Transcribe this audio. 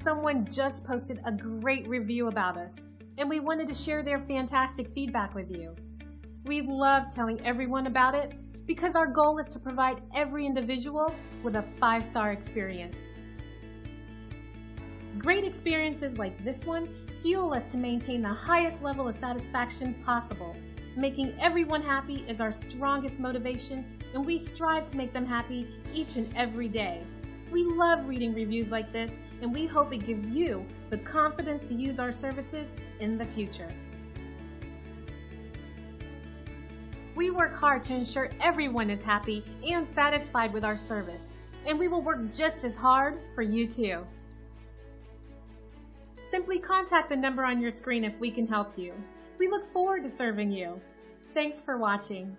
Someone just posted a great review about us, and we wanted to share their fantastic feedback with you. We love telling everyone about it because our goal is to provide every individual with a 5-star experience. Great experiences like this one fuel us to maintain the highest level of satisfaction possible. Making everyone happy is our strongest motivation, and we strive to make them happy each and every day. We love reading reviews like this, and we hope it gives you the confidence to use our services in the future. We work hard to ensure everyone is happy and satisfied with our service, and we will work just as hard for you too. Simply contact the number on your screen if we can help you. We look forward to serving you. Thanks for watching.